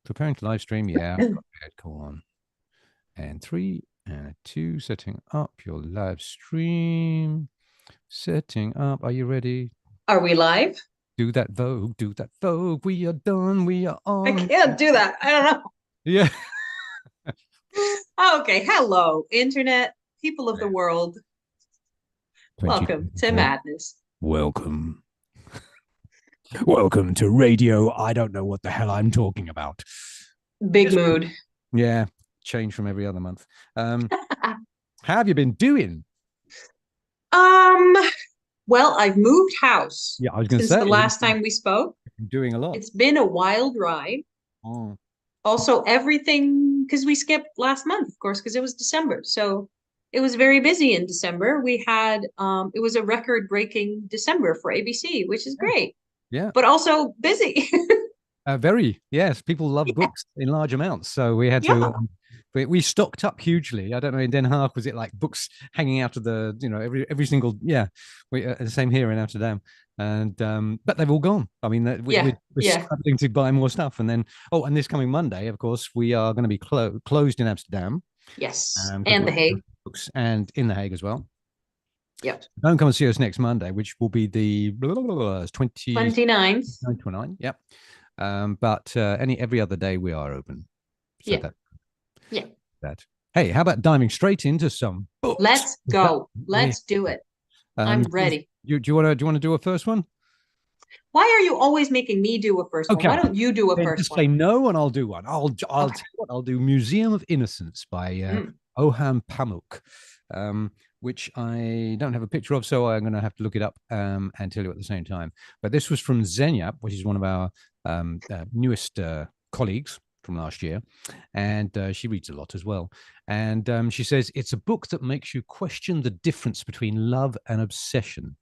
Preparing to live stream. Yeah. Okay, go on. And 3 and 2. Setting up your live stream. Setting up. Are you ready? Are we live? Do that Vogue. Do that Vogue. We are done. We are I on. can't do that. I don't know. Yeah. Okay. Hello, Internet, people of the world. Welcome to 2024. Madness. Welcome. Welcome to radio. I don't know what the hell I'm talking about. Big mood. Yeah. Change from every other month. How have you been doing? Um, well, I've moved house Yeah, I was going to since the say, last time we spoke. doing a lot. It's been a wild ride. Oh, Also, everything because we skipped last month, of course, because it was December. So it was very busy in December. We had it was a record-breaking December for ABC, which is yeah. great, Yeah. but also busy. Very. Yes. People love Yeah. books in large amounts. So we had to, Yeah. we stocked up hugely. I don't know. In Den Haag, was it like books hanging out of the, every single, yeah. The same here in Amsterdam. And, but they've all gone. I mean, Yeah. we're Yeah. struggling to buy more stuff. And then, oh, and this coming Monday, of course, we are going to be closed in Amsterdam. Yes. Because And we're The Hague. books and in The Hague as well. Yep. Don't come and see us next Monday, which will be the 20, 29th. 29. Yep. But every other day we are open. So Yeah. Yeah. that. Hey, how about diving straight into some books? Let's go. Let's do it. I'm Do ready. you want to do a first one? Why are you always making me do a first one? Why Okay. don't you do a Then first just one? say no, and I'll do one. I'll Okay. tell you what I'll do. Museum of Innocence by Mm. Oham Pamuk, which I don't have a picture of, so I'm going to have to look it up and tell you at the same time. But this was from Zenyap, which is one of our newest colleagues from last year, and she reads a lot as well. And she says it's a book that makes you question the difference between love and obsession,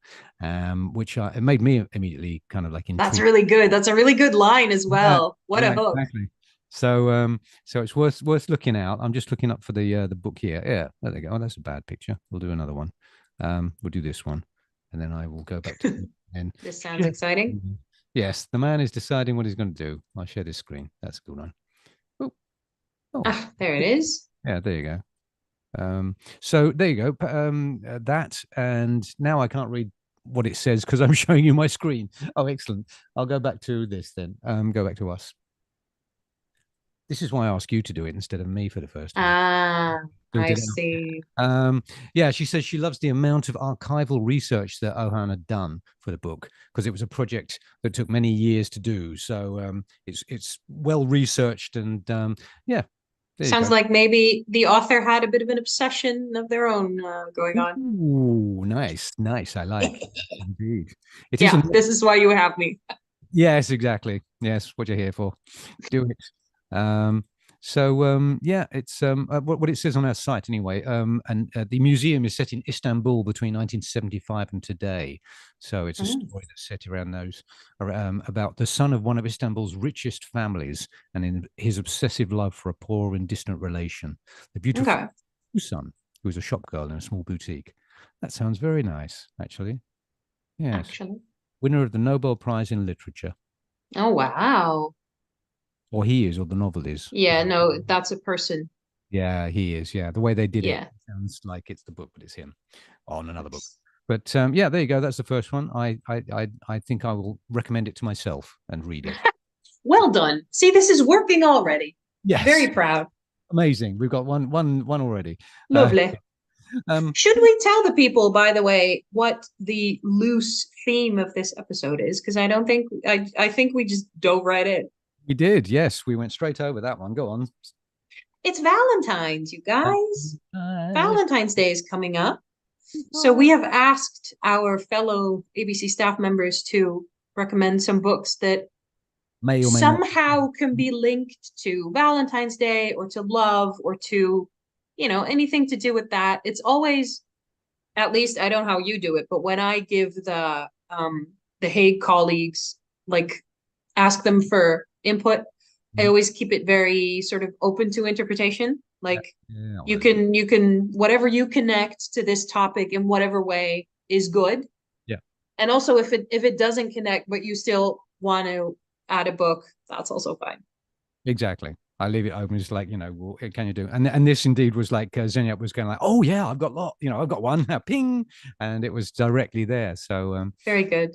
which it made me immediately kind of like That's intrigued. really good. That's a really good line as Yeah, well. What a yeah, hook. exactly. So it's worth looking out. I'm just looking up for the book here. Yeah, there they go. Oh, that's a bad picture. We'll do another one. We'll do this one, and then I will go back to and This sounds exciting. yes, the man is deciding what he's going to do. I'll share this screen. That's a good one. Oh, oh, Ah, there it is. yeah, there you go. So there you go. That, and now I can't read what it says because I'm showing you my screen. Oh, excellent. I'll go back to this then. Go back to us. This is why I ask you to do it instead of me for the first time. Ah, Build I it out. see. Yeah, she says she loves the amount of archival research that Ohan had done for the book because it was a project that took many years to do. So it's well researched and yeah, there you Sounds go. like maybe the author had a bit of an obsession of their own going on. Ooh, nice, nice. I like indeed. It is a Yeah, this is why you have me. yes, exactly. Yes, what you're here for. Do it. Yeah, it's what it says on our site anyway. And the museum is set in Istanbul between 1975 and today. So it's a Mm. story that's set around those about the son of one of Istanbul's richest families and in his obsessive love for a poor and distant relation. The beautiful Okay, son, who is a shop girl in a small boutique. That sounds very nice, actually. Yes. actually. Winner of the Nobel Prize in Literature. Oh, wow. Or he is, or the novel is. Yeah, no, that's a person. Yeah, he is. Yeah, the way they did it Yeah. sounds like it's the book, but it's him on another book. That's But yeah, there you go. That's the first one. I think I will recommend it to myself and read it. well done. See, this is working already. Yes, Very proud. amazing. We've got one already. Uh, Lovely. um, Should we tell the people, by the way, what the loose theme of this episode is? Because I don't think I think we just dove right in. we did. Yes, we went straight over that one. Go on. It's Valentine's, you guys. Uh, Valentine's Day is coming up. So we have asked our fellow ABC staff members to recommend some books that may or may not. somehow can be linked to Valentine's Day or to love or to, anything to do with that. It's always, at least I don't know how you do it, but when I give the Hague colleagues, like, ask them for input, I Mhm. always keep it very sort of open to interpretation. Yeah, Like, yeah, you can whatever you connect to this topic in whatever way is good. yeah. And also if it doesn't connect, but you still want to add a book, that's also fine. Exactly. I leave it open. It's like, well, can you do? And this indeed was like Zenyap was going like, oh yeah, I've got I've got one now, ping, and it was directly there. So Very good.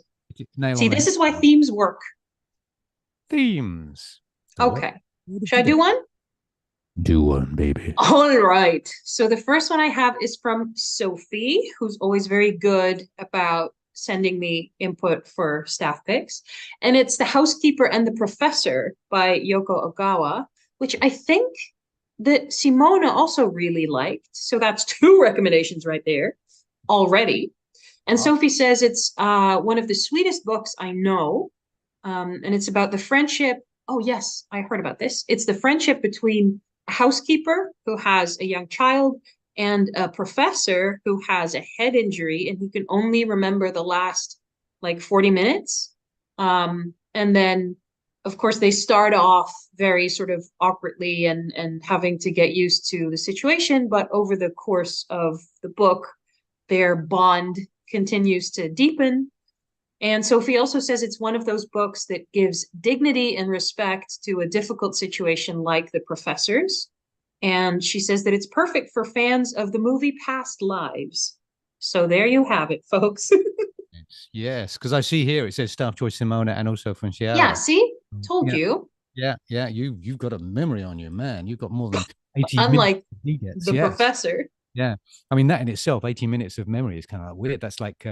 nail See, on the this head. is why themes work. Themes. What? Okay. What have Should you I do got? one? Do one, baby. All right. So the first one I have is from Sophie, who's always very good about sending me input for staff picks. And it's The Housekeeper and the Professor by Yoko Ogawa, which I think that Simona also really liked. So that's two recommendations right there already. And Oh, Sophie says it's one of the sweetest books I know. And it's about the friendship. Oh, yes, I heard about this. It's the friendship between a housekeeper who has a young child and a professor who has a head injury and he can only remember the last like 40 minutes. And then, of course, they start off very sort of awkwardly and having to get used to the situation. But over the course of the book, their bond continues to deepen. And Sophie also says it's one of those books that gives dignity and respect to a difficult situation like The Professors. And she says that it's perfect for fans of the movie Past Lives. So there you have it, folks. yes, because I see here it says staff choice Simona and also Yeah, Franciale. see? Told Yeah, you. yeah. You've got a memory on you, man. You've got more than 80 minutes Unlike he gets. The Yes. Professor. Yeah. I mean, that in itself, 80 minutes of memory is kind of weird. That's like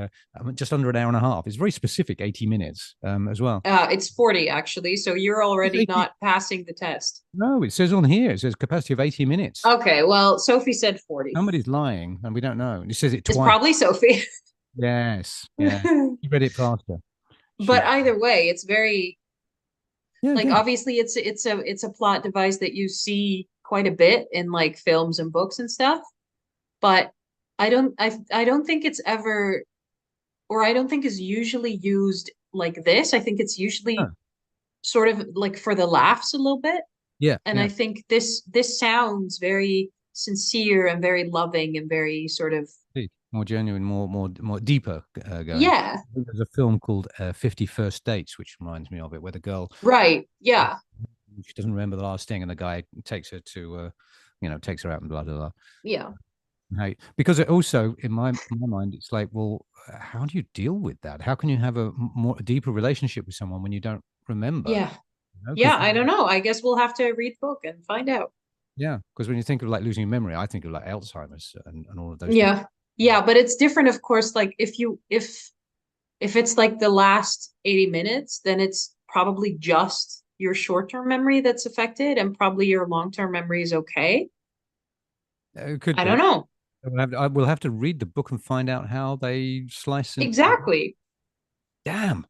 just under an hour and a half. It's very specific, 80 minutes as well. It's 40, actually. So you're It's already 80. not passing the test. No, it says on here, it says capacity of 80 minutes. Okay, well, Sophie said 40. Somebody's lying and we don't know. It says it It's twice. probably Sophie. Yes. Yeah. You read it faster. But She, either way, it's very yeah, like again. obviously it's a plot device that you see quite a bit in like films and books and stuff, but I don't think it's ever or I don't think is usually used like this. I think it's usually Oh, sort of like for the laughs a little bit. yeah. And Yeah. I think this sounds very sincere and very loving and very sort of More genuine, more deeper going. yeah, There's a film called 50 First Dates, which reminds me of it, where the girl right. Yeah. she doesn't remember the last thing, and the guy takes her to, takes her out and blah blah blah. Yeah. Hey, because it also, in my mind, it's like, well, how do you deal with that? How can you have a deeper relationship with someone when you don't remember? Yeah. Because Yeah, I don't know. I guess we'll have to read the book and find out. yeah, because when you think of like losing memory, I think of like Alzheimer's and all of those things. Yeah. Yeah, but it's different, of course, like if it's like the last 80 minutes, then it's probably just your short-term memory that's affected and probably your long-term memory is okay. It could I don't be. know. I will have to read the book and find out how they slice and Exactly. damn.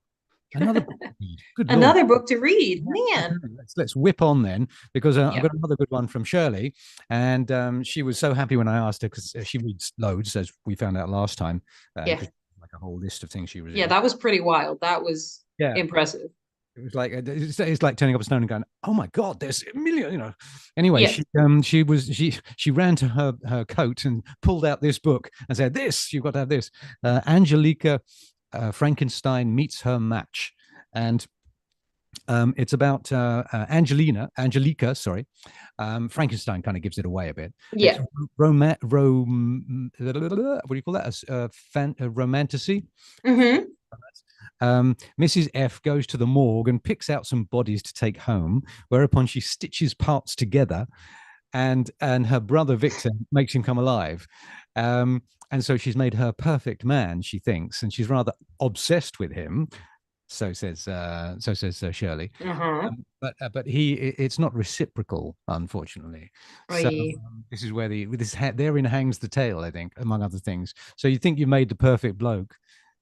Another book to read. Good Lord. Another book to read. Yeah. Man. Let's whip on then, because I've Yeah. got another good one from Shirley, and she was so happy when I asked her because she reads loads, as we found out last time, Yeah. because like a whole list of things she was Yeah, reading. that was pretty wild. That was Yeah, impressive. it was like it's like turning up a stone and going, "Oh my God, there's a million." Anyway, Yeah. she ran to her coat and pulled out this book and said, "This you've got to have this." Angelica Frankenstein meets her match, and it's about Angelica, sorry. Frankenstein kind of gives it away a bit. It's Yeah. what do you call that? A romantasy. Mm-hmm. Mrs. F goes to the morgue and picks out some bodies to take home, whereupon she stitches parts together, and her brother Victor makes him come alive. And so she's made her perfect man, she thinks, and she's rather obsessed with him. So says Shirley. Uh-huh. But it's not reciprocal, unfortunately. So Right. this is where therein hangs the tale, I think, among other things. So you think you made the perfect bloke,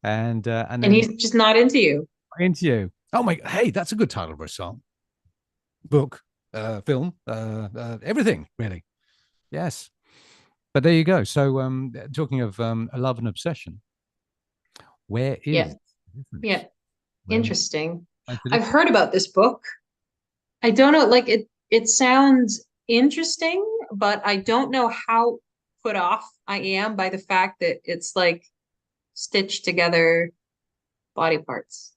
and And then he's just not into you. into you. Oh my! Hey, that's a good title for a song, book, film, everything really. Yes. But there you go. So talking of a love and obsession, where Yeah. is the Yeah. difference? Where Interesting. is the I've difference? heard about this book. I don't know, like it sounds interesting, but I don't know how put off I am by the fact that it's like stitched together body parts.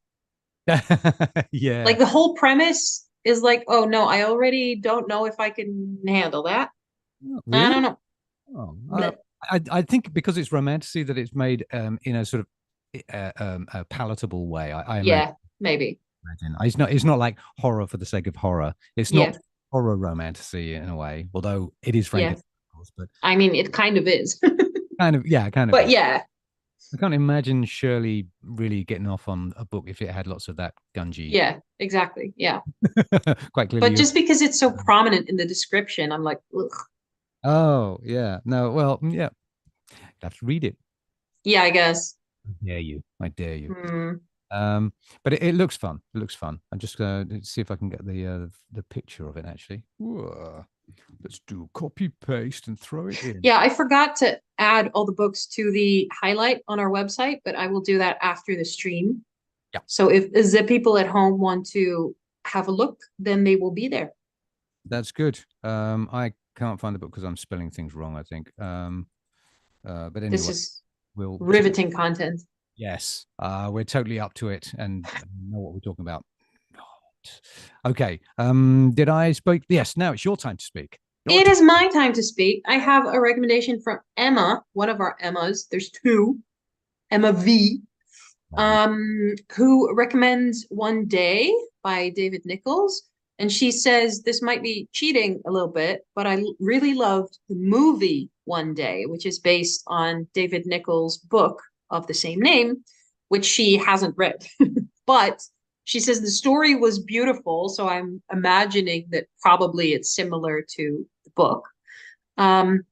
Yeah. Like the whole premise is like, oh no, I already don't know if I can handle that. Oh, I really? don't know. Oh, Blech. I think because it's romantasy that it's made in a sort of a palatable way. I imagine. Yeah, maybe. It's not like horror for the sake of horror. It's Yeah, not horror romantasy in a way, although it is yeah. Frankenstein, of course, but I mean, it kind of is. kind of, yeah, kind of But is. yeah, I can't imagine Shirley really getting off on a book if it had lots of that gungy. yeah, exactly. Yeah. Quite clearly, But you. just because it's so prominent in the description, I'm like, ugh. Oh, yeah. No, well, yeah. You have to read it. Yeah, I guess. I dare you. I dare you. Hmm. Um, but it looks fun. It looks fun. I'm just gonna see if I can get the picture of it actually. Whoa. Let's do copy paste and throw it in. Yeah, I forgot to add all the books to the highlight on our website, but I will do that after the stream. Yeah, So if the people at home want to have a look, then they will be there. that's good. I can't find the book because I'm spelling things wrong, I think. But This anyway, is we'll riveting content. yes, we're totally up to it and know what we're talking about. Okay. Did I speak? Yes, now it's your time to speak. Your It turn. is my time to speak. I have a recommendation from Emma, one of our Emmas. There's two, Emma V, who recommends One Day by David Nichols. And she says this might be cheating a little bit, but I really loved the movie One Day, which is based on David Nichols' book of the same name, which she hasn't read. But she says the story was beautiful, so I'm imagining that probably it's similar to the book. Um,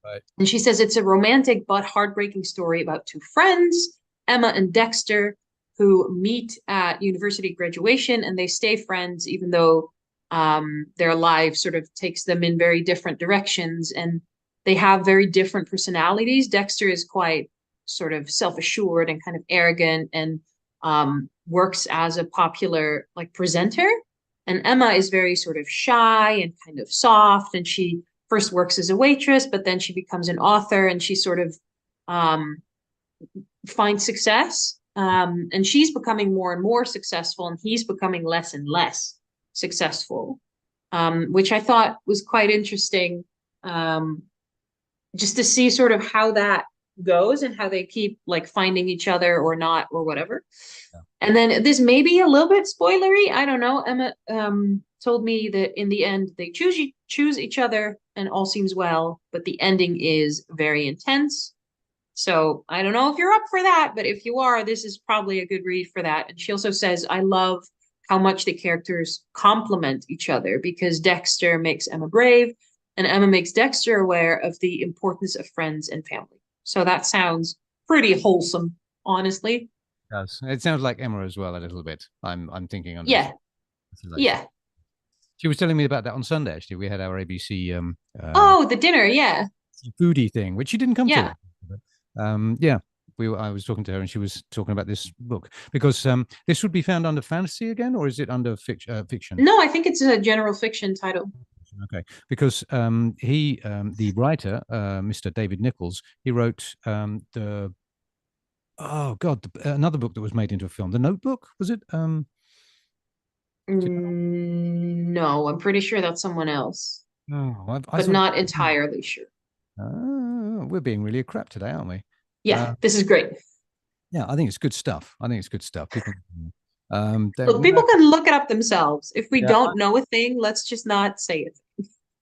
Right. and she says it's a romantic but heartbreaking story about two friends, Emma and Dexter, who meet at university graduation and they stay friends even though their lives sort of takes them in very different directions and they have very different personalities. Dexter is quite sort of self-assured and kind of arrogant and works as a popular like presenter. And Emma is very sort of shy and kind of soft, and she first works as a waitress, but then she becomes an author and she sort of um, finds success. And she's becoming more and more successful, and he's becoming less and less successful, which I thought was quite interesting, just to see sort of how that goes and how they keep like finding each other or not or whatever. Yeah. And then this may be a little bit spoilery. I don't know. Emma told me that in the end they choose each other and all seems well, but the ending is very intense. So I don't know if you're up for that, but if you are, this is probably a good read for that. And she also says, I love how much the characters complement each other because Dexter makes Emma brave and Emma makes Dexter aware of the importance of friends and family. So that sounds pretty wholesome, honestly. It does. It sounds like Emma as well a little bit. I'm thinking under Yeah, yeah. she was telling me about that on Sunday. Actually, we had our ABC Oh, the dinner, yeah, foodie thing, which she didn't come to. yeah. Yeah, I was talking to her, and she was talking about this book because this would be found under fantasy again, or is it under fiction? No, I think it's a general fiction title. Okay, because the writer, Mr. David Nichols, he wrote the oh god, another book that was made into a film, The Notebook, was it? No, I'm pretty sure that's someone else, Oh, I but thought. not entirely sure. We're being really a crap today, aren't we? Yeah, this is great. Yeah, I think it's good stuff. I think it's good stuff. People, Look, people can look it up themselves. If we yeah. don't know a thing, let's just not say it.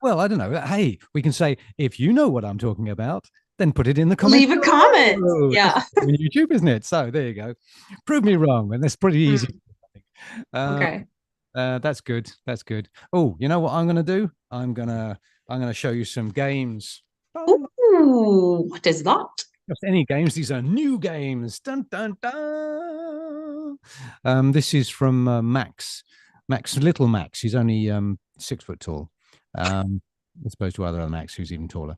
Well, I don't know. Hey, we can say if you know what I'm talking about, then put it in the comments. Leave a comment. below. That's Yeah. on YouTube, isn't it? So there you go. Prove me wrong, and that's pretty easy. Hmm. Uh, Okay. that's good. That's good. Oh, you know what I'm gonna do? I'm gonna show you some games. Oh, Ooh, what is that? just any games. These are new games. Dun dun dun. This is from Max. Little Max. He's only 6 foot tall. As opposed to other Max, who's even taller.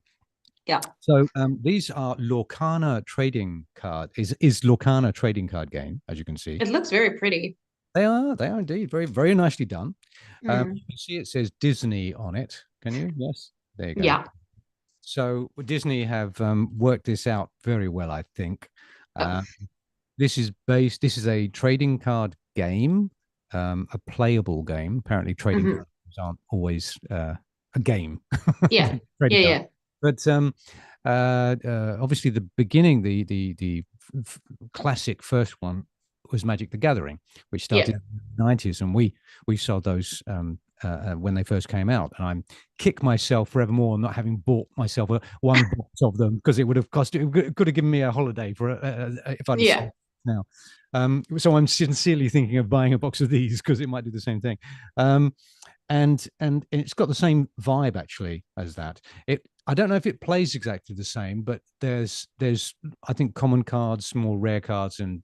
Yeah. So these are Lorcana trading card. Is Lorcana trading card game, as you can see. It looks very pretty. They are indeed very, very nicely done. Mm. You can see it says Disney on it. Can you? Yes. There you go. Yeah. So Disney have worked this out very well, I think. Oh. This is a trading card game a playable game. Apparently, trading Hmm. cards aren't always a game. Yeah. Trading Yeah. cards, Yeah. but obviously the beginning, the classic first one was Magic the Gathering, which Yeah. started in the 90s, and we sold those when they first came out. And I'm kick myself forevermore not having bought myself one box of them, because it would have cost, it could have given me a holiday for if I'd have Yeah. sold now. So I'm sincerely thinking of buying a box of these, because it might do the same thing. And it's got the same vibe actually as that. I don't know if it plays exactly the same, but there's I think common cards, more rare cards, and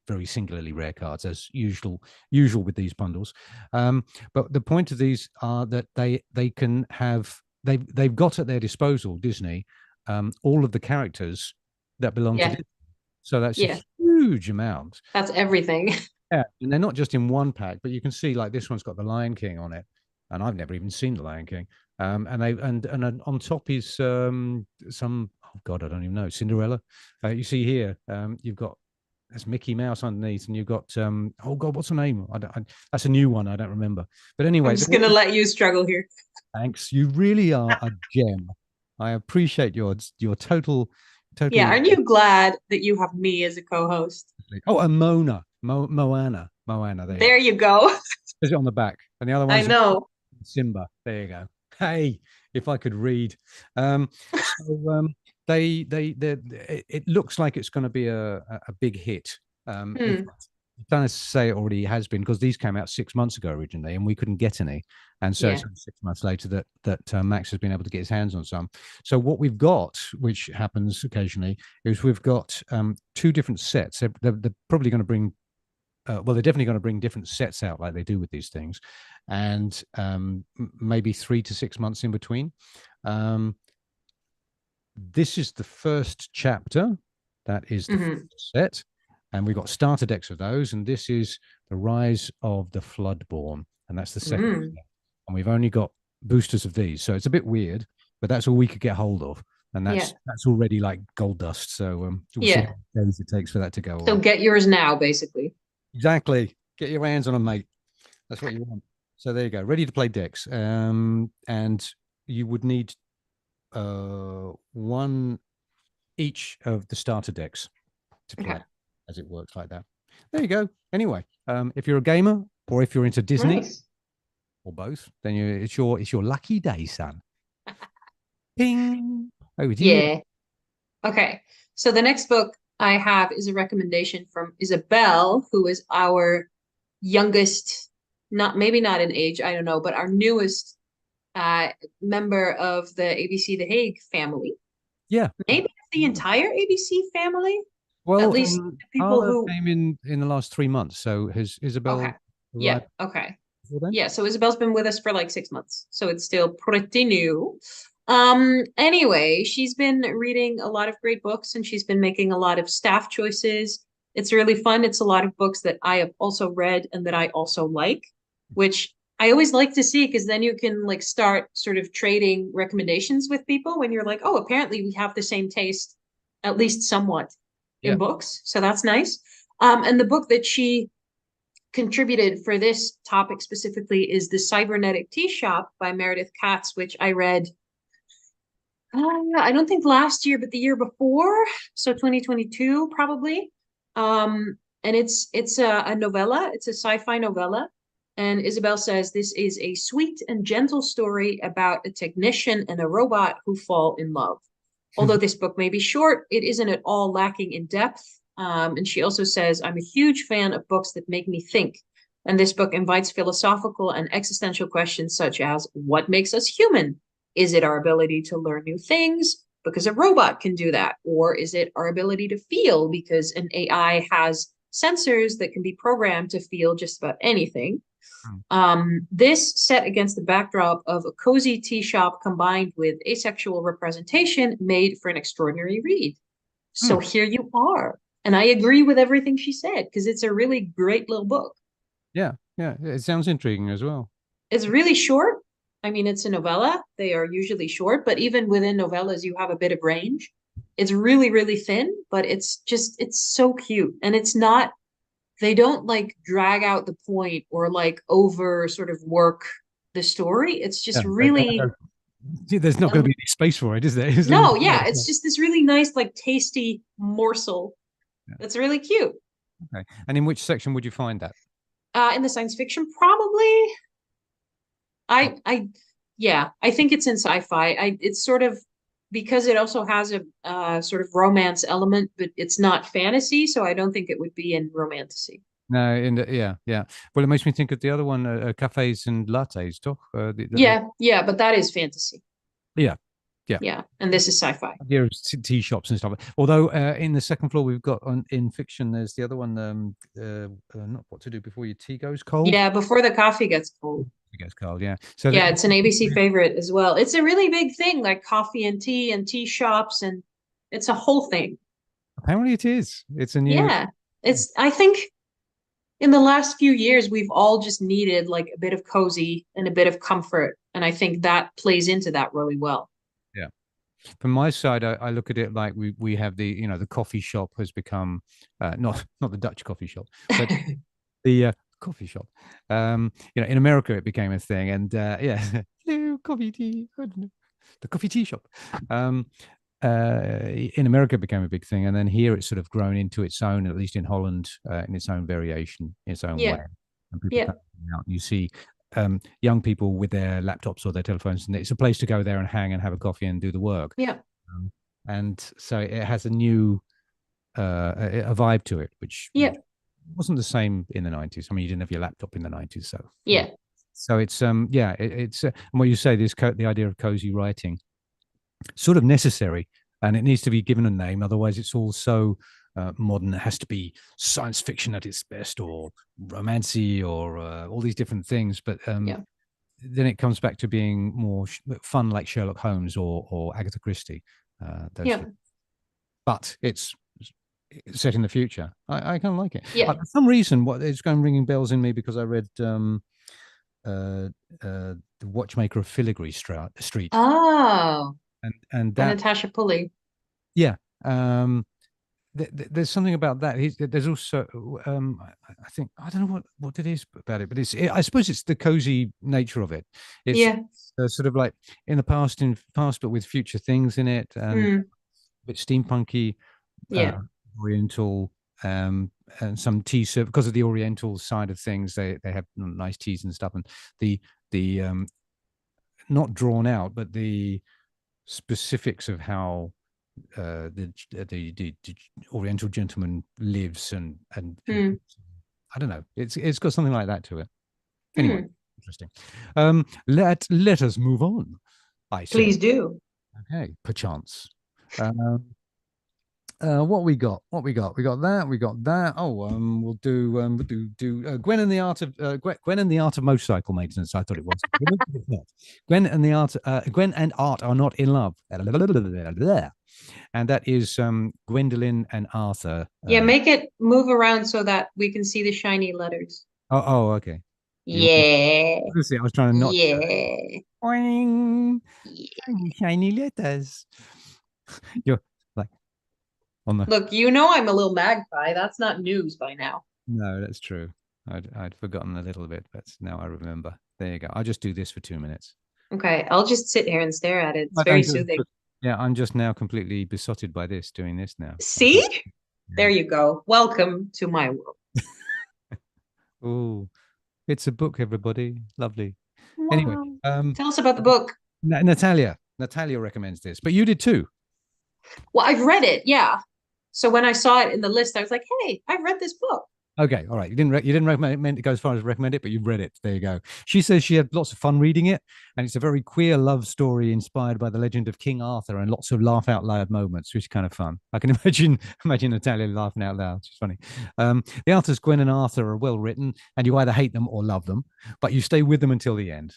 very singularly rare cards, as usual with these bundles. But the point of these are that they can have, they've got at their disposal, Disney, all of the characters that belong to Yeah. Disney. So that's a Yeah. huge amount. That's everything. Yeah, and they're not just in one pack, but you can see like this one's got the Lion King on it, and I've never even seen the Lion King. And they and on top is some, oh God, I don't even know, Cinderella. You see here, you've got, there's Mickey Mouse underneath, and you've got oh God, what's her name? That's a new one, I don't remember. But I'm anyway, just gonna let you struggle here. thanks. You really are a gem. I appreciate your Yeah, total. aren't you glad that you have me as a co-host? Oh, and Moana. There you go. There you go. Is it on the back? And the other I one's know. Simba. There you go. Hey, if I could read. So it looks like it's going to be a big hit. In Hmm. fact, I'm trying to say it already has been, because these came out 6 months ago originally, and we couldn't get any. And so Yeah. it's only 6 months later that Max has been able to get his hands on some. So what we've got, which happens occasionally, is we've got two different sets. They're probably going to bring well, they're definitely going to bring different sets out like they do with these things, and maybe 3 to 6 months in between. This is the first chapter. That is the Hmm. first set, and we've got starter decks of those. And this is the Rise of the Floodborn, and that's the second Mm. set. And we've only got boosters of these, so it's a bit weird, but that's all we could get hold of, and Yeah. that's already like gold dust. So we'll see Yeah. how many days it takes for that to go So away. get yours now, basically. Exactly. Get your hands on them, mate. That's what you want. So there you go. Ready to play decks. And you would need one each of the starter decks to Okay. play, as it works like that. There you go. Anyway, if you're a gamer, or if you're into Disney, Nice. or both, then it's your lucky day, son. Ping. Over to you. Yeah. Okay. So the next book I have is a recommendation from Isabel, who is our youngest, not maybe not in age, I don't know, but our newest member of the ABC The Hague family. Yeah. Maybe the entire ABC family, at Well, least the people Carla who. came in the last 3 months. So has Okay. Isabel Yeah. arrived Okay. before then? Yeah. So Isabel's been with us for like 6 months, so it's still pretty new. Anyway, she's been reading a lot of great books, and she's been making a lot of staff choices. It's really fun. It's a lot of books that I have also read and that I also like, which I always like to see, because then you can like start sort of trading recommendations with people when you're like, oh, apparently we have the same taste, at least somewhat, Yeah. in books. So that's nice. And the book that she contributed for this topic specifically is The Cybernetic Tea Shop by Meredith Katz, which I read, I don't think last year, but the year before, so 2022 probably. And it's a novella. It's a sci-fi novella. And Isabel says this is a sweet and gentle story about a technician and a robot who fall in love. Although this book may be short, it isn't at all lacking in depth. And she also says, I'm a huge fan of books that make me think. And this book invites philosophical and existential questions such as, what makes us human? Is it our ability to learn new things because a robot can do that? Or is it our ability to feel because an AI has sensors that can be programmed to feel just about anything? This set against the backdrop of a cozy tea shop combined with asexual representation made for an extraordinary read. So Hmm. here you are. And I agree with everything she said, because it's a really great little book. Yeah. Yeah. It sounds intriguing as well. It's really short. I mean, it's a novella. They are usually short, but even within novellas, you have a bit of range. It's really, really thin, but it's so cute. And it's not they don't like drag out the point or like over sort of work the story. It's Yeah, just really there's not going to be any space for it, is there? no, yeah, it's just this really nice, like tasty morsel. Yeah. That's really cute. Okay. And in which section would you find that? In the science fiction, probably. Yeah, I think it's in sci-fi. It's sort of because it also has a sort of romance element, but it's not fantasy, so I don't think it would be in romantasy. No, yeah, yeah. Well, it makes me think of the other one, cafes and lattes, toch? Yeah, yeah, but that is fantasy. Yeah, yeah. Yeah, and this is sci-fi. Idea of tea shops and stuff. Although in the second floor we've got in fiction, there's the other one, not what to do before your tea goes cold. Yeah, before the coffee gets cold. It gets cold, yeah. So Yeah, it's an ABC favorite as well. It's a really big thing, like coffee and tea shops, and it's a whole thing. apparently it is. It's a new. Yeah, I think in the last few years, we've all just needed like a bit of cozy and a bit of comfort. And I think that plays into that really well. Yeah. From my side, I look at it like we have the coffee shop has become not the Dutch coffee shop, but the coffee shop. In America it became a thing, and yeah, hello, coffee tea. I don't know. The coffee tea shop. In America it became a big thing, and then here it's sort of grown into its own, at least in Holland, in its own variation, in its own Yeah, way. And people yeah, come out, and you see young people with their laptops or their telephones, and it's a place to go there and hang and have a coffee and do the work. yeah, And so it has a new a vibe to it, which yeah, wasn't the same in the 90s. I mean, you didn't have your laptop in the 90s, so yeah, so it's yeah, it's and what you say, the idea of cozy writing, sort of necessary, and it needs to be given a name. Otherwise, it's all so modern. It has to be science fiction at its best, or romancy, or all these different things. But yeah, then it comes back to being more fun, like Sherlock Holmes or Agatha Christie. yeah, But it's set in the future. I kind of like it. yeah. For some reason, what it's going ringing bells in me because I read The Watchmaker of Filigree Street, Oh, and by that, Natasha Pulley. yeah. There's something about that. There's also I think I don't know what it is about it, but I suppose it's the cozy nature of it. It's Yeah, sort of like in the past, but with future things in it, and a bit steampunky, yeah, oriental, and some tea serve because of the oriental side of things. They have nice teas and stuff, and the not drawn out, but the specifics of how the Oriental gentleman lives and I don't know. It's got something like that to it. Anyway, interesting. Let us move on. I say. Please do. Okay, perchance. What we got? We got that. Oh, we'll do Gwen and the art of Gwen and the art of motorcycle maintenance. I thought it was. It's not. Gwen and art are not in love. And that is Gwendolyn and Arthur. Yeah, make it move around so that we can see the shiny letters. Okay. Yeah. See, I was trying to not. Yeah. Boing, Yeah. shiny letters. You're like on the. Look, you know I'm a little magpie. That's not news by now. No, that's true. I'd forgotten a little bit, but now I remember. There you go. I'll just do this for 2 minutes. Okay, I'll just sit here and stare at it. It's I very don't do it, soothing. yeah, I'm just now completely besotted by doing this now. See? Yeah. There you go. Welcome to my world. Oh, it's a book, everybody. Lovely. Wow. Anyway, Tell us about the book. Natalia recommends this, but you did too. Well, I've read it, yeah. So when I saw it in the list, I was like, hey, I've read this book. Okay, all right. You didn't recommend it, go as far as recommend it, but you read it. There you go. She says she had lots of fun reading it, and it's a very queer love story inspired by the legend of King Arthur, and lots of laugh out loud moments, which is kind of fun. I can imagine Natalia laughing out loud. It's funny. The Arthurs, Gwen and Arthur are well written, and you either hate them or love them, but you stay with them until the end.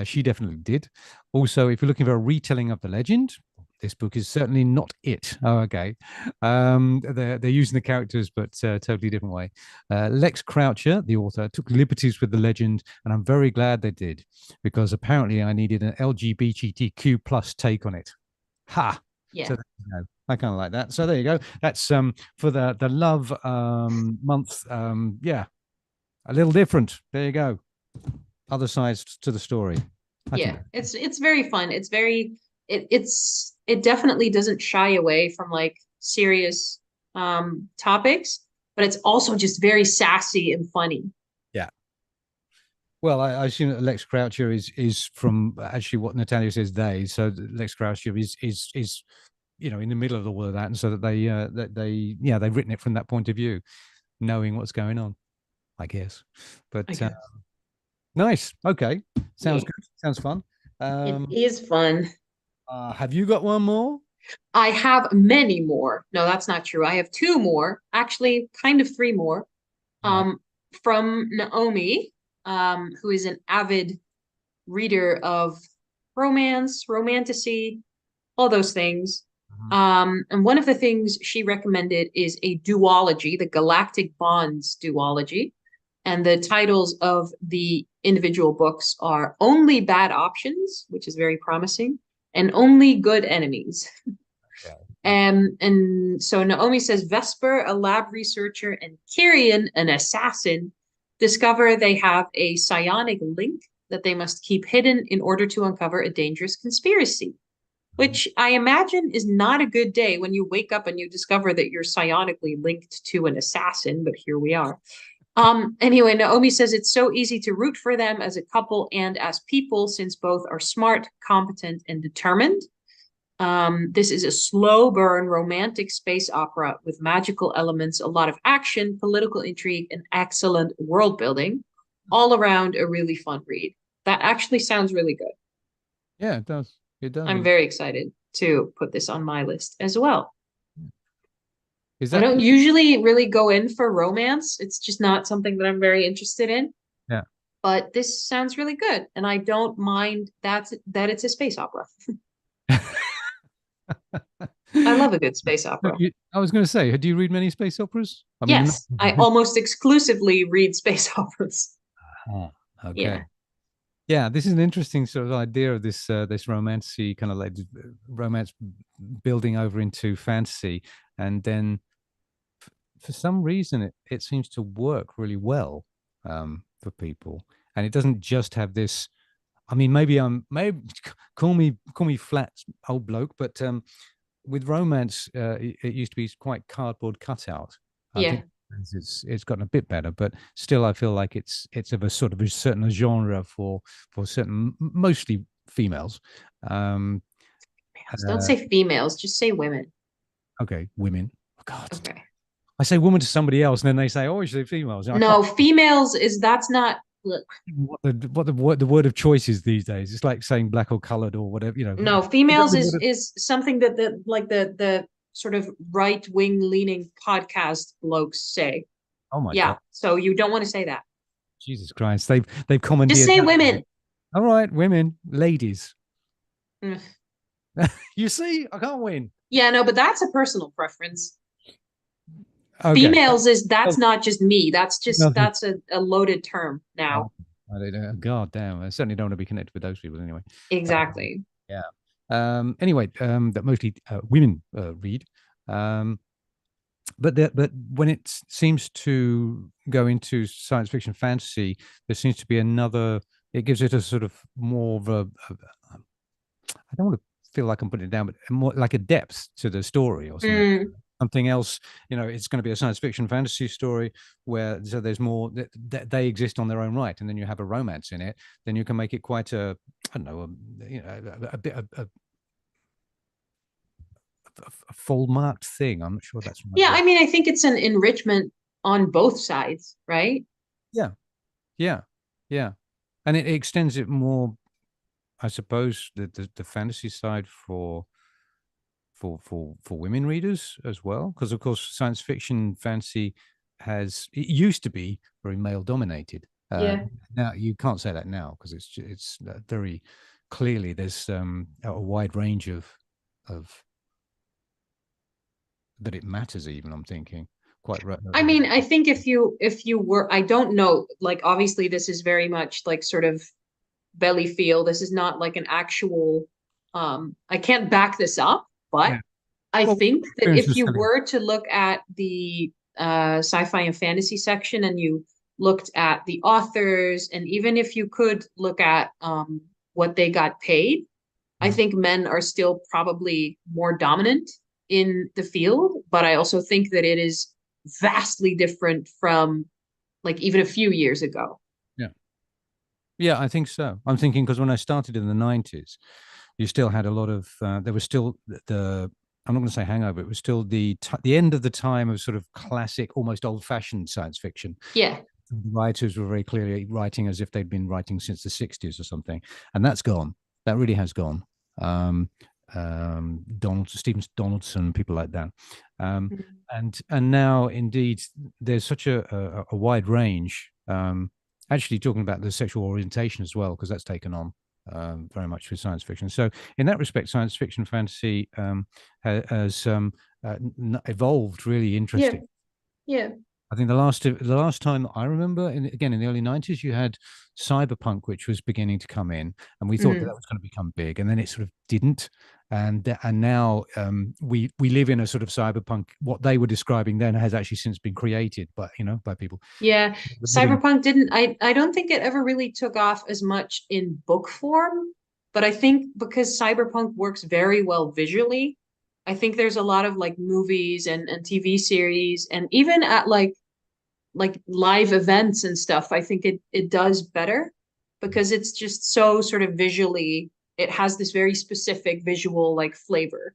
She definitely did. Also, if you're looking for a retelling of the legend, this book is certainly not it. Oh, okay. They're using the characters, but totally different way. Lex Croucher, the author, took liberties with the legend, and I'm very glad they did, because apparently I needed an LGBTQ plus take on it. Ha! Yeah. So, I kind of like that. So there you go. That's for the love month. Yeah, a little different. There you go. Other sides to the story. I think. Yeah, it's very fun. It's very it definitely doesn't shy away from like serious topics, but it's also just very sassy and funny. Yeah. Well, I assume that Lex Croucher is from actually what Natalia says they. So Lex Croucher is in the middle of all of that, and so that they yeah, they've written it from that point of view, knowing what's going on, I guess. I But guess. nice. Okay. Sounds Yeah, good. Sounds fun. it is fun. Have you got one more? I have many more. No, that's not true. I have two more, actually, kind of three more. Right. Um, from Naomi, who is an avid reader of romance, romantasy, all those things. Mhm. And one of the things she recommended is a duology, the Galactic Bonds duology. And the titles of the individual books are Only Bad Options, which is very promising, and Only Good Enemies. Okay. And so Naomi says Vesper, a lab researcher, and Kyrian, an assassin, discover they have a psionic link that they must keep hidden in order to uncover a dangerous conspiracy, Mhm. which I imagine is not a good day when you wake up and you discover that you're psionically linked to an assassin, but here we are. Anyway, Naomi says it's so easy to root for them as a couple and as people since both are smart, competent, and determined. This is a slow burn romantic space opera with magical elements, a lot of action, political intrigue, and excellent world building. All around a really fun read. That actually sounds really good. Yeah, it does. It does. I'm very excited to put this on my list as well. Is I that don't usually really go in for romance. It's just not something that I'm very interested in. yeah? But this sounds really good, and I don't mind that it's a space opera. I love a good space opera. I was going to say, do you read many space operas? I mean, Yes, I almost exclusively read space operas. oh, okay. Yeah. Yeah, this is an interesting sort of idea of this romancy kind of like romance building over into fantasy, and then for some reason it seems to work really well for people, and it doesn't just have this. I mean, maybe call me flat old bloke, but with romance, it used to be quite cardboard cutout. I Yeah. think it's gotten a bit better, but still, I feel like it's of a sort of a certain genre for certain mostly females. Um, Don't uh, say females, just say women. okay, women. Oh, God, Okay. I say woman to somebody else, and then they say, "Oh, you say females." And I can't No, females is that's not look. what the word of choice is these days. It's like saying black or colored or whatever. No, females Whatever the word of- is something that the sort of right wing leaning podcast blokes say. oh my Yeah, God, so you don't want to say that. Jesus Christ! They've Just commandeered say that. women. All right, women, ladies. Mm. You see, I can't win. Yeah, no, but that's a personal preference. Okay. Females is Oh, that's not just me. That's just no. that's a loaded term Oh, now. I don't know. God damn. I certainly don't want to be connected with those people anyway. Exactly. Yeah. Anyway, that mostly women read. But when it seems to go into science fiction fantasy, there seems to be another. It gives it a sort of more of I don't want to feel like I'm putting it down, but more like a depth to the story or something. Mm. Something else, it's going to be a science fiction fantasy story where so there's more that they exist on their own right, and then you have a romance in it. Then you can make it quite I don't know, a bit a full marked thing. I'm not sure that's the right Yeah, word. I mean, I think it's an enrichment on both sides, right? Yeah, yeah, yeah, and it extends it more, I suppose, the fantasy side for women readers as well, because of course science fiction fantasy it used to be very male dominated. Yeah. Now you can't say that now because it's very clearly there's a wide range of that it matters even. I'm thinking quite right. I mean, I think if you were, I don't know, like obviously this is very much like sort of belly feel. This is not like an actual I can't back this up, but Yeah. I What was think your that experience if with you selling? were to look at the sci-fi and fantasy section and you looked at the authors, and even if you could look at what they got paid, I Mm. think men are still probably more dominant in the field, but I also think that it is vastly different from like even a few years ago. Yeah. Yeah, I think so. I'm thinking because when I started in the 90s, you still had a lot of there was still the I'm not going to say hangover. It was still the end of the time of sort of classic, almost old-fashioned science fiction. Yeah. The writers were very clearly writing as if they'd been writing since the 60s or something, and that's gone. That really has gone. Um, Stephen Donaldson, people like that, Mhm. and now indeed there's such a wide range. Actually, talking about the sexual orientation as well, because that's taken on very much with science fiction. So in that respect, science fiction fantasy has evolved really Yeah. interesting. Yeah. I think the last time I remember, again in the early 90s, you had cyberpunk, which was beginning to come in, and we thought that Mhm. that was going to become big, and then it sort of didn't. And now we live in a sort of cyberpunk. What they were describing then has actually since been created by by people. Yeah, We're living. Cyberpunk didn't I don't think it ever really took off as much in book form, but I think because Cyberpunk works very well visually, I think there's a lot of like movies and TV series and even at like live events and stuff, I think it does better because it's just so sort of visually it has this very specific visual like flavor.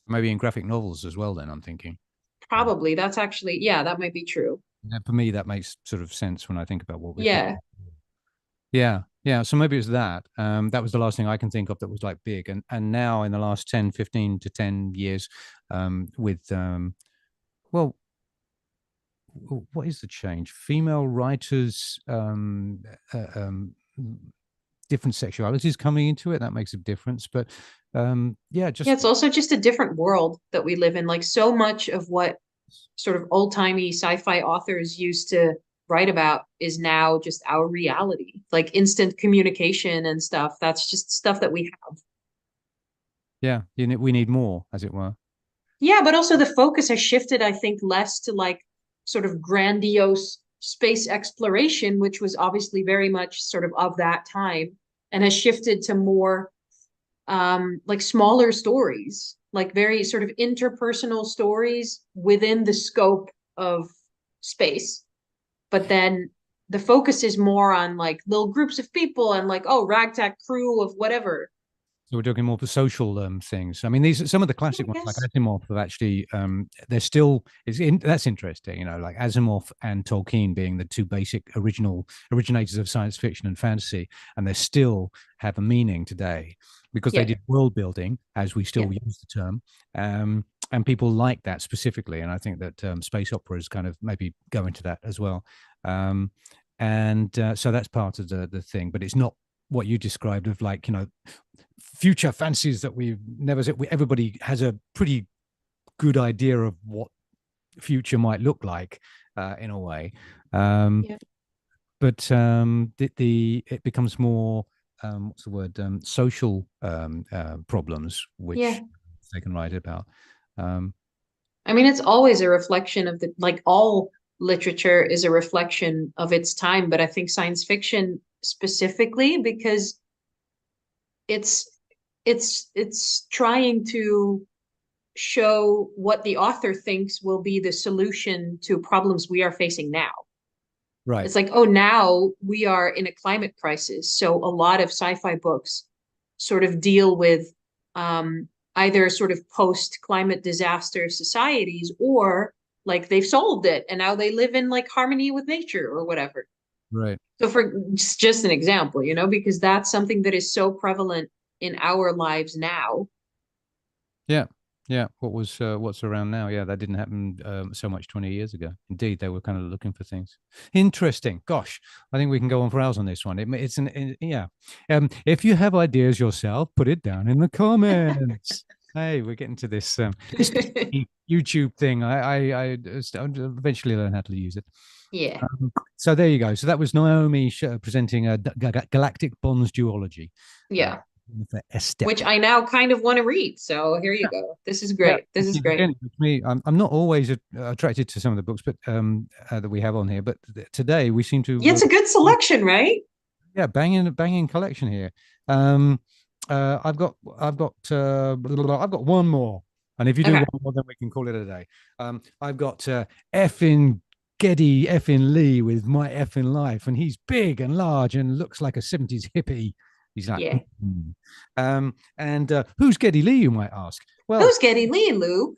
Maybe in graphic novels as well. Then I'm thinking. Uh, Probably that's actually yeah, that might be true. for me, that makes sort of sense when I think about what we've got. Yeah. Yeah, yeah. So maybe it's that. That was the last thing I can think of that was like big. And now in the last 10, 15 to 10 years, with well, what is the change? Female writers, different sexualities coming into it. That makes a difference. But yeah, Yeah, just it's also just a different world that we live in. Like so much of what sort of old-timey sci-fi authors used to write about is now just our reality. Like instant communication and stuff. That's just stuff that we have. yeah, we need more, as it were. Yeah, but also the focus has shifted, I think, less to like sort of grandiose space exploration, which was obviously very much sort of that time, and has shifted to more like smaller stories, like very sort of interpersonal stories within the scope of space. But then the focus is more on like little groups of people and like, oh, ragtag crew of whatever. So we're talking more for social things. I mean, these some of the Yeah, classic I ones like guess. Asimov have actually they're still that's interesting. Like Asimov and Tolkien being the two basic originators of science fiction and fantasy, and they still have a meaning today because they Yeah. did world building, as we Yeah. still use the term, and people like that specifically. And I think that space operas kind of maybe go into that as well. And so that's part of the thing, but it's not what you described of like future fancies that we've never said. Everybody has a pretty good idea of what future might look like in a way, um, Yeah. but it becomes more what's the word, social problems which Yeah. they can write about. um, I mean, it's always a reflection of the, like all literature is a reflection of its time, but I think science fiction specifically because it's it's trying to show what the author thinks will be the solution to problems we are facing now. right, It's like, oh, now we are in a climate crisis. So a lot of sci-fi books sort of deal with um, either sort of post-climate disaster societies or like they've solved it and now they live in like harmony with nature or whatever. right. So for just an example, because that's something that is so prevalent in our lives now. Yeah, yeah. What's around now? Yeah, that didn't happen so much 20 years ago. Indeed, they were kind of looking for things. Interesting. Gosh, I think we can go on for hours on this one. Yeah. If you have ideas yourself, put it down in the comments. Hey, we're getting to this YouTube thing. I eventually learn how to use it. Yeah. So there you go. So that was Naomi presenting a galactic bonds duology. Uh, Yeah. For Estep. which I now kind of want to read. So here you go. This is Yeah, great. This is actually, great. again, with me, I'm not always attracted to some of the books, but that we have on here. But today we seem Yeah, to, it's a good selection, right? yeah, banging collection here. Um, I've got one more, and if you do Okay. one more, then we can call it a day. I've got effing Geddy effing Lee with My Effing Life, and he's big and large and looks like a 70s hippie. He's like, Yeah. and who's Geddy Lee, you might ask? Well, Who's Geddy Lee, Lou?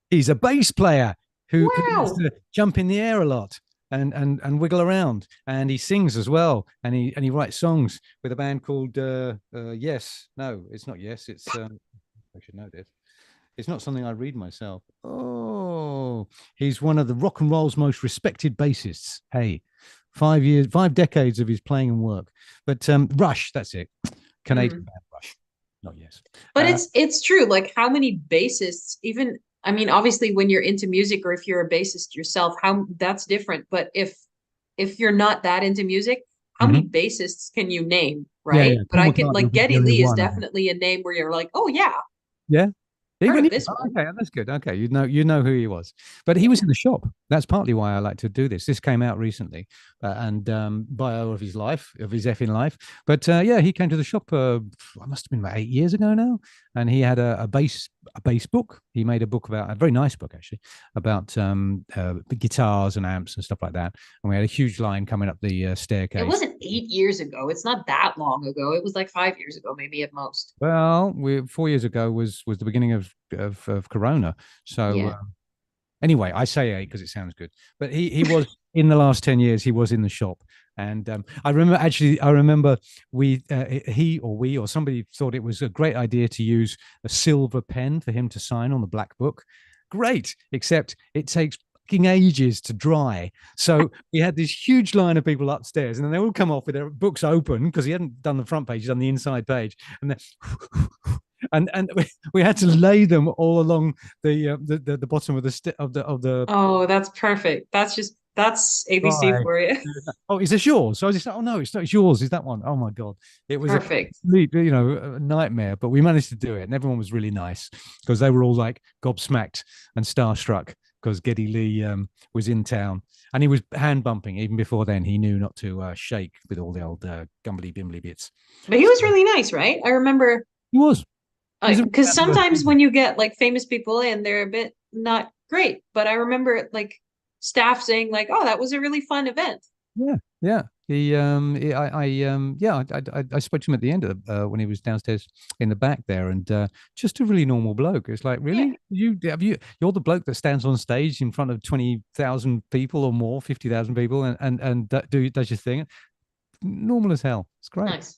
he's a bass player who likes Wow. to jump in the air a lot and wiggle around, and he sings as well, and he writes songs with a band called Yes. No, it's not Yes. It's I should know this. It's not something I read myself. Oh, he's one of the rock and roll's most respected bassists. Hey, 5 years, 5 decades of his playing and work. But Rush, that's it. Canadian Mm. band Rush, not Yes. But it's true. Like how many bassists, even I mean, obviously when you're into music or if you're a bassist yourself, how that's different. But if you're not that into music, how many Mhm. bassists can you name, Yeah, right? yeah. But Paul I can McCartney like was the Geddy only Lee is one, I think. definitely a name where you're like, oh yeah, Yeah. heard Even of he, this oh, one. okay, that's good. Okay, you know who he was, but he was Yeah. in the shop. That's partly why I like to do this. This came out recently, and bio of his life, of his effing life. But yeah, he came to the shop. I must have been about 8 years ago now, and he had a bass book. He made a book about a very nice book actually about guitars and amps and stuff like that. And we had a huge line coming up the It staircase. wasn't 8 years ago. It's not that long ago. It was like 5 years ago, maybe at most. Well, 4 years ago was the beginning of Corona, so Yeah. anyway, I say eight because it sounds good. But he was in the last 10 years. He was in the shop, and I remember he or we or somebody thought it was a great idea to use a silver pen for him to sign on the black book. Great, except it takes fucking ages to dry. So we had this huge line of people upstairs, and then they all come off with their books open because he hadn't done the front page, he'd done the inside page, and then and we had to lay them all along the bottom of the Oh, that's perfect. That's ABC right. for you. Oh, is this yours? So I was just like, oh no, it's not. It's yours. Is that one? Oh my god, it was a Perfect. complete, a nightmare. But we managed to do it, and everyone was really nice because they were all like gobsmacked and starstruck because Geddy Lee was in town, and he was hand bumping even before then. He knew not to shake with all the old gumbly bimbly bits. But he So was really nice, right? I remember he was. He's a because down to earth sometimes dude. when you get like famous people in, they're a bit not great. But I remember like staff saying like, "Oh, that was a really fun event." Yeah, yeah. I spoke to him at the end of when he was downstairs in the back there, and just a really normal bloke. It's like, Yeah, really, you're the bloke that stands on stage in front of 20,000 people or more, 50,000 people, and does your thing, normal as hell. It's great. nice.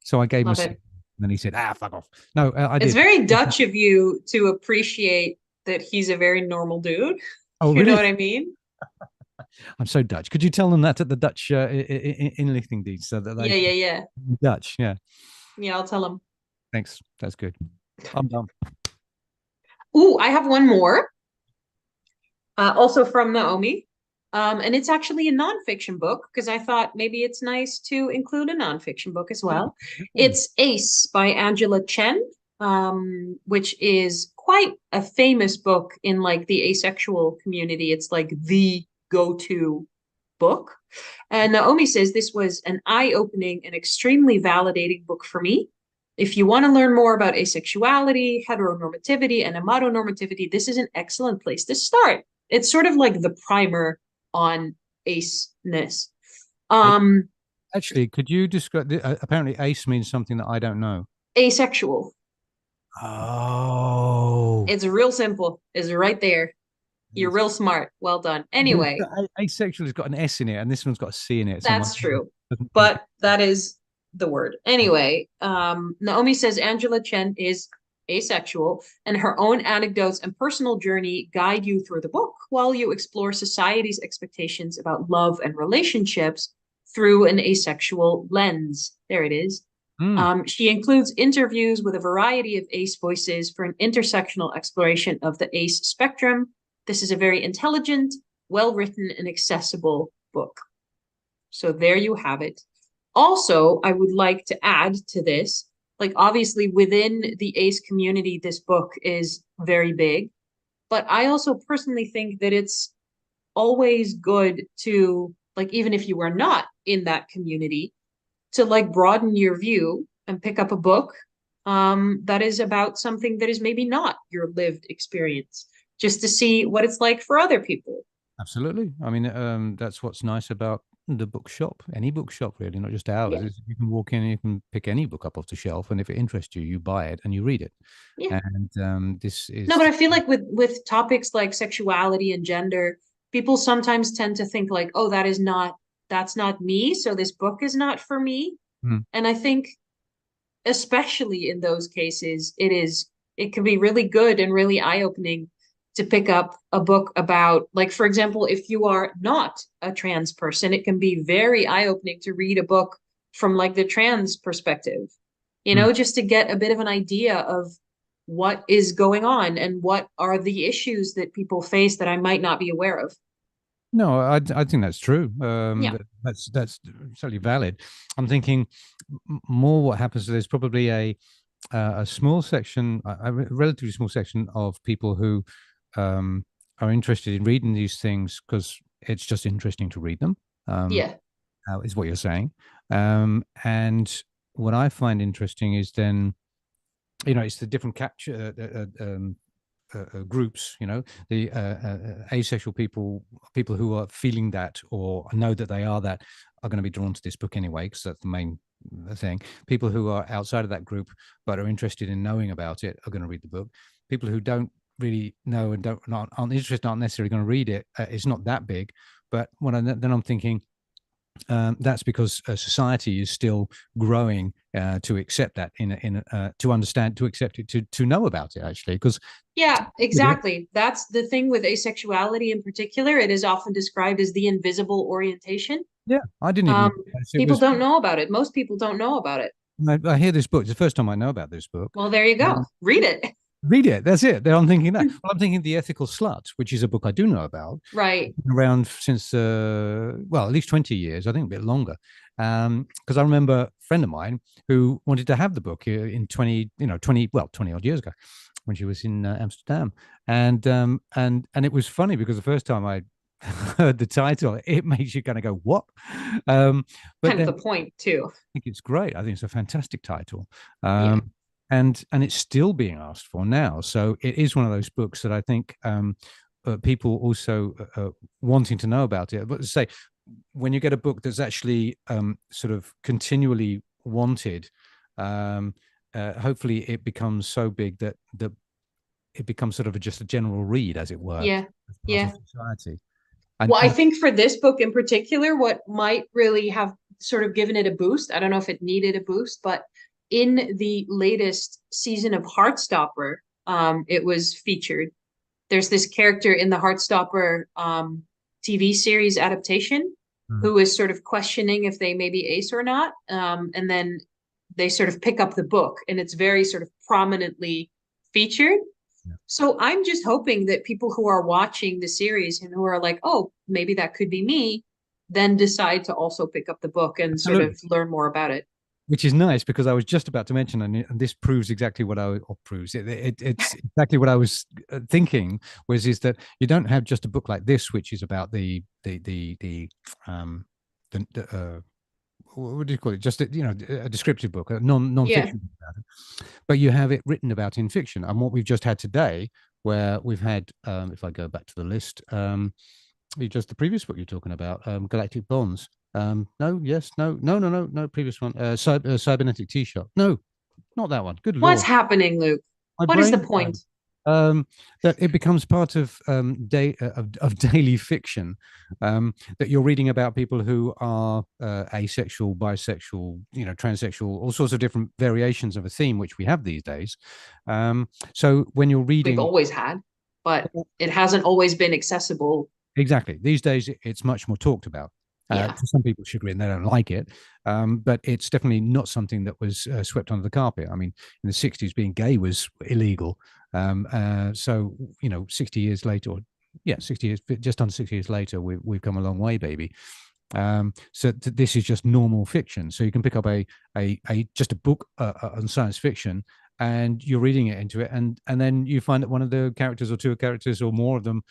So I gave him a Love seat, it. and then he said, fuck off. No, I It's did. very Dutch of you to appreciate that he's a very normal dude. Oh, You know really? what I mean? I'm so Dutch. Could you tell them that at the Dutch inlichting deeds so that they Yeah, yeah, yeah. Dutch? Yeah. Yeah, I'll tell him. Thanks. That's good. I'm done. Ooh, I have one more. Also from Naomi. And it's actually a nonfiction book because I thought maybe it's nice to include a nonfiction book as Yeah. well. Yeah. It's Ace by Angela Chen, which is quite a famous book in like the asexual community. It's like the go-to book. And Naomi says this was an eye-opening and extremely validating book for me. If you want to learn more about asexuality, heteronormativity, and amatonormativity, this is an excellent place to start. It's sort of like the primer on aceness. Um, Actually, could you describe? Apparently, ace means something that I don't know. Asexual. Oh, It's real simple. It's right there. You're real smart. Well done. Anyway, asexual has got an S in it, and this one's got a C in it. So my that's true. doesn't come But that is the word. Anyway, Naomi says Angela Chen is asexual, and her own anecdotes and personal journey guide you through the book while you explore society's expectations about love and relationships through an asexual lens. There it is. Mm. She includes interviews with a variety of ACE voices for an intersectional exploration of the ACE spectrum. This is a very intelligent, well-written, and accessible book. So there you have it. Also, I would like to add to this, like obviously within the ace community, this book is very big, but I also personally think that it's always good to, like, even if you are not in that community, to like broaden your view and pick up a book that is about something that is maybe not your lived experience, just to see what it's like for other people. Absolutely. I mean, that's what's nice about the bookshop, any bookshop really, not just ours. Yeah. Is you can walk in and you can pick any book up off the shelf, and if it interests you, you buy it and you read it. Yeah. And this No, but is I feel like with topics like sexuality and gender, people sometimes tend to think like, oh, that's not me, so this book is not for me. mm, And I think especially in those cases, it can be really good and really eye-opening to pick up a book about, like, for example, if you are not a trans person, it can be very eye-opening to read a book from like the trans perspective, mm. just to get a bit of an idea of what is going on and what are the issues that people face that I might not be aware of. No, I think that's true. Yeah. That's totally valid. I'm thinking more what happens. There's probably a small section, a relatively small section of people who are interested in reading these things because it's just interesting to read them. Um, Yeah. is what you're saying. And what I find interesting is then, it's the different capture groups, the asexual people, people who are feeling that or know that they are that, are going to be drawn to this book anyway, because that's the main thing. People who are outside of that group but are interested in knowing about it are going to read the book. People who don't really know and aren't interested, aren't necessarily going to read it. It's not that big. But then I'm thinking, that's because society is still growing to accept that, to understand, to accept it, to know about it actually. Because Yeah, exactly. That's the thing with asexuality in particular. It is often described as the invisible orientation. yeah, I didn't even Um, realize it People was. don't know about it. Most people don't know about it. I hear this book. It's the first time I know about this book. Well, there you go. Um, Read it. Read it. That's it. I'm thinking that. Well, I'm thinking The Ethical Slut, which is a book I do know about. Right. Been around since well, at least 20 years. I think a bit longer. Because I remember a friend of mine who wanted to have the book in 20 odd years ago, when she was in Amsterdam, and it was funny because the first time I heard the title, it makes you kind of go, "What?" But Kind of then the point too. think it's great. I think it's a fantastic title. Yeah. And it's still being asked for now. So it is one of those books that I think people also wanting to know about it. But say, when you get a book that's actually sort of continually wanted, hopefully it becomes so big that it becomes sort of just a general read, as it were, Yeah. as part of Yeah. society. Well, I And think for this book in particular, what might really have sort of given it a boost, I don't know if it needed a boost, but in the latest season of Heartstopper, it was featured. There's this character in the Heartstopper TV series adaptation Mhm. who is sort of questioning if they may be ace or not. And then they sort of pick up the book and it's very sort of prominently featured. Yeah. So I'm just hoping that people who are watching the series and who are like, oh, maybe that could be me, then decide to also pick up the book and sort Absolutely. of learn more about it. Which is nice because I was just about to mention, and this proves exactly what it's exactly what I was thinking, was is that you don't have just a book like this, which is about um what do you call it? Just a descriptive book, a Yeah. non-fiction book about it, but you have it written about in fiction. And what we've just had today, where we've had, if I go back to the list, just the previous book you're talking about, Galactic Bonds. No, yes, no, no, no, no, no. Previous one, Cybernetic T-shirt. No, not that one. Good What's lord, happening, Luke? my What is the brain. point? Um, that it becomes part of of daily fiction, that you're reading about people who are asexual, bisexual, transsexual, all sorts of different variations of a theme which we have these days. So when you're We've reading, always had, but it hasn't always been accessible. exactly, these days it's much more talked about. Yeah. To some people's chagrin, they don't like it, but it's definitely not something that was swept under the carpet. I mean, in the 60s, being gay was illegal. So, 60 years later, or yeah, 60 years, just under 60 years later, we've come a long way, baby. So this is just normal fiction. So you can pick up a just a book on science fiction, and you're reading it into it, and then you find that one of the characters or two characters or more of them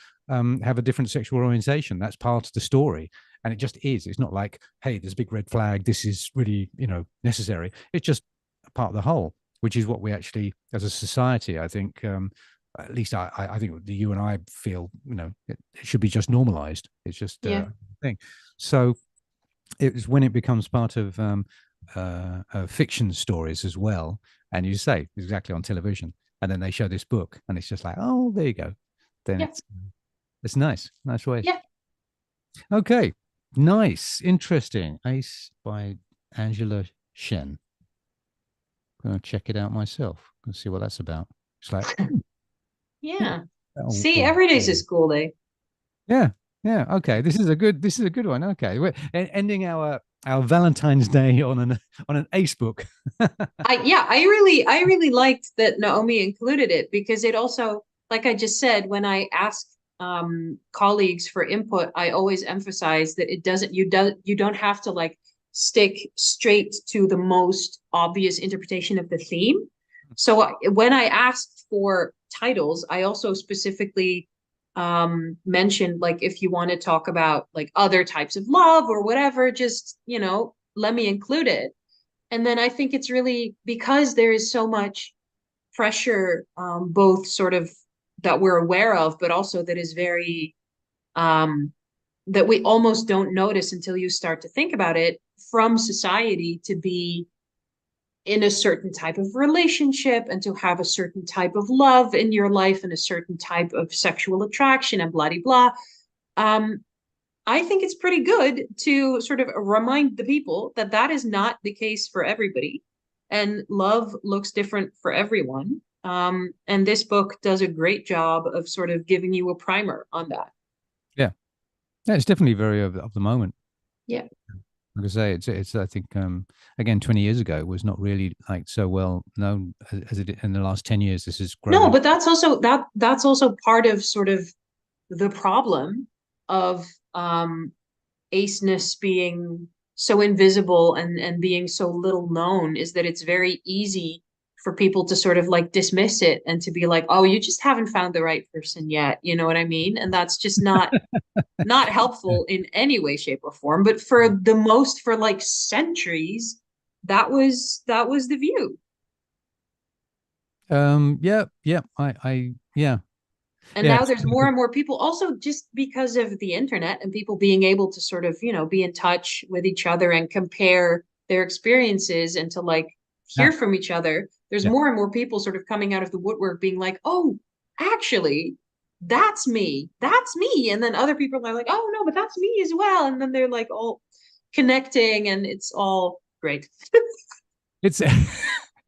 have a different sexual orientation. That's part of the story, and it just is. It's not like, hey, there's a big red flag. This is really, necessary. It's just a part of the whole, which is what we actually, as a society, I think. At least I think you and I feel, it should be just normalized. It's just Yeah. a thing. So it's when it becomes part of fiction stories as well, and you say exactly on television, and then they show this book, and it's just like, oh, there you go. Then Yeah. it's nice way. Yeah. Okay, nice, interesting. Ace by Angela Shen. I'm gonna check it out myself. Gonna see what that's about. It's like, Yeah. oh, See, every day's a school day. yeah, yeah. Okay, this is a good one. Okay, we're ending our Valentine's Day on an ace book. I really liked that Naomi included it because it also, like I just said, when I ask colleagues for input, I always emphasize that you don't have to like stick straight to the most obvious interpretation of the theme. So when I asked for titles, I also specifically mentioned like if you want to talk about like other types of love or whatever, just let me include it. And then I think it's really because there is so much pressure, both sort of that we're aware of, but also that is very, that we almost don't notice until you start to think about it from society to be in a certain type of relationship and to have a certain type of love in your life and a certain type of sexual attraction and blah, blah, blah. I think it's pretty good to sort of remind the people that that is not the case for everybody, and love looks different for everyone. And this book does a great job of sort of giving you a primer on that. Yeah, yeah. It's definitely very of the moment. Yeah. Like I say, it's I think again 20 years ago it was not really like so well known as it in the last 10 years. This has No, grown. but that's also part of sort of the problem of aceness being so invisible and being so little known is that it's very easy for people to sort of like dismiss it and to be like, oh, you just haven't found the right person yet. You know what I mean? And that's just not helpful in any way, shape, or form. But for like centuries, that was the view. Yeah, yeah. Yeah, And yeah. now there's more and more people also just because of the internet and people being able to sort of, be in touch with each other and compare their experiences and to like Yeah, hear from each other. There's yeah. more and more people sort of coming out of the woodwork being like, oh, actually, that's me. That's me. And then other people are like, oh, no, but that's me as well. And then they're like all connecting and it's all great. It's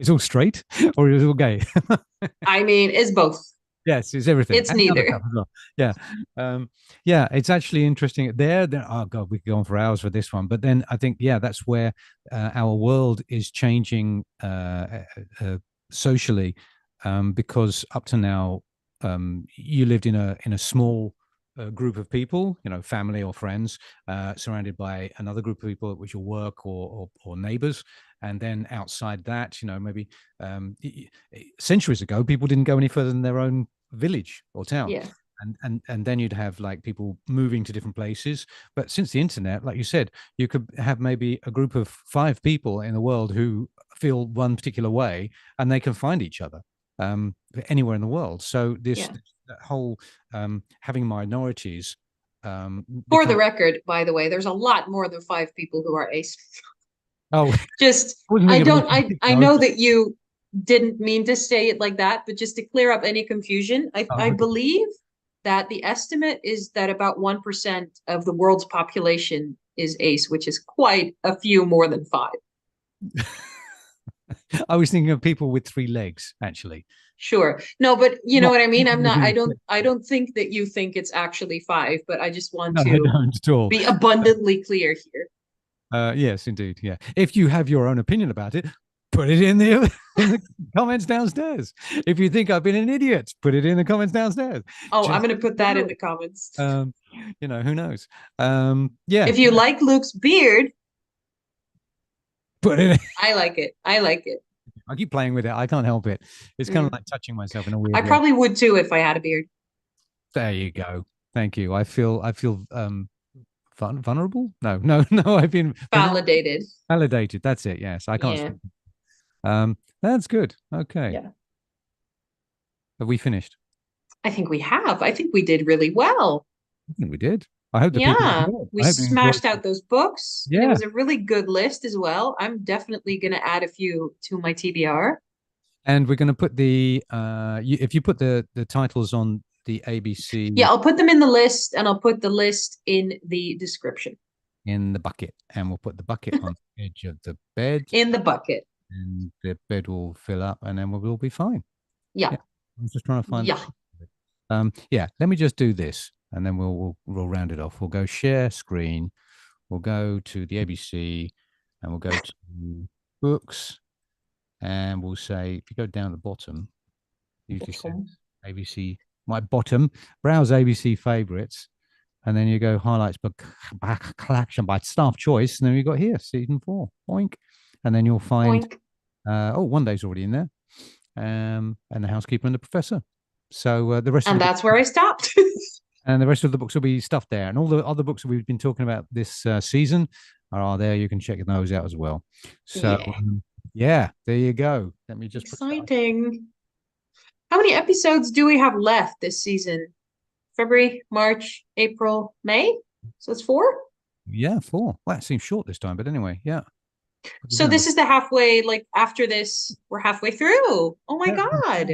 it's all straight or it's all gay. I mean, it's both. Yes, it's everything It's and the other stuff neither. as well. Yeah, yeah. It's actually interesting. There. Oh God, we could go on for hours with this one. But then I think, yeah, that's where our world is changing socially, because up to now, you lived in a small group of people, family or friends, surrounded by another group of people, which your work or neighbors. And then outside that, maybe centuries ago, people didn't go any further than their own village or town. Yeah. And then you'd have like people moving to different places. But since the internet, like you said, you could have maybe a group of 5 people in the world who feel one particular way, and they can find each other anywhere in the world. So this Yeah. that whole having minorities For the become. record, by the way, there's a lot more than 5 people who are ace. Oh, I Just, wasn't I thinking don't, about I know that you didn't mean to say it like that, but just to clear up any confusion, I okay. believe that the estimate is that about 1% of the world's population is ace, which is quite a few more than five. I was thinking of people with 3 legs, actually. Sure. No, but you know Not what I mean? people I'm with not, I wings. don't, I don't think that you think it's actually five, but I just want No, I to don't at all. be abundantly clear here. Yes, indeed. Yeah. If you have your own opinion about it, put it in the comments downstairs. If you think I've been an idiot, put it in the comments downstairs. Oh, I'm Just gonna put that in the comments. who knows? Yeah. If you like Luke's beard, Put it. I like it. I like it. I keep playing with it. I can't help it. It's kind of like touching myself in a weird I way. probably would too if I had a beard. There you go. Thank you. I feel vulnerable. No. I've been Validated. validated. That's it. Yes, I can't. That's good. Okay. Yeah. Have we finished? I think we have. I think we did really well. I think we did. I hope the people enjoyed. We I hope they smashed enjoyed. out those books. Yeah. It was a really good list as well. I'm definitely going to add a few to my TBR. And we're going to put the if you put the titles on the ABC. Yeah, I'll put them in the list and I'll put the list in the description. In the bucket, and we'll put the bucket on the edge of the bed. In the bucket. And the bed will fill up, and then we'll all be fine. Yeah. I'm just trying to find. Yeah. Yeah. Let me just do this, and then we'll round it off. We'll go share screen. We'll go to the ABC, and we'll go to books, and we'll say if you go down the bottom, usually says ABC. My bottom, browse ABC favorites, and then you go highlights book collection by staff choice, and then we got here season 4. Boink, and then you'll find. One day's already in there, and the housekeeper and the professor. So the rest. And that's where I stopped. And the rest of the books will be stuff there, and all the other books that we've been talking about this season are there. You can check those out as well. So yeah, there you go. Let me just exciting. How many episodes do we have left this season? February, March, April, May? So it's 4? Yeah, 4. Well, that seems short this time, but anyway, yeah. So this is the halfway, like after this, we're halfway through. Oh my God.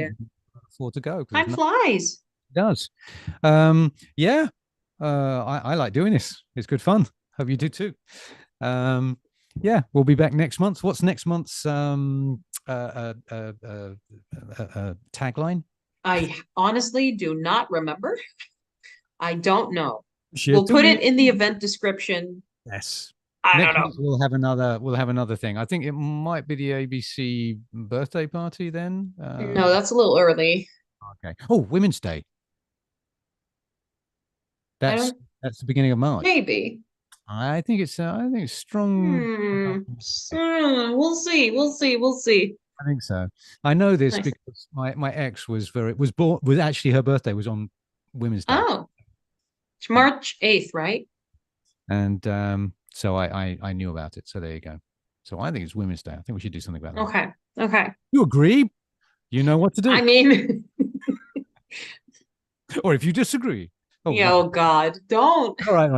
4 to go. Time flies. It does. I like doing this. It's good fun. Hope you do too. Yeah, we'll be back next month. What's next month's tagline? I honestly do not remember. I don't know. We'll put it in the event description. Yes. I don't know. We'll have another thing. I think it might be the ABC birthday party then. No, that's a little early. Okay. Oh, Women's Day. That's the beginning of March. Maybe. I think it's strong. We'll see. I think so. I know this because my ex was actually her birthday was on Women's Day. Oh, it's March 8th, right? And so I knew about it. So there you go. So I think it's Women's Day. I think we should do something about that. Okay. You agree? You know what to do. I mean, or if you disagree. Oh God, don't. All right.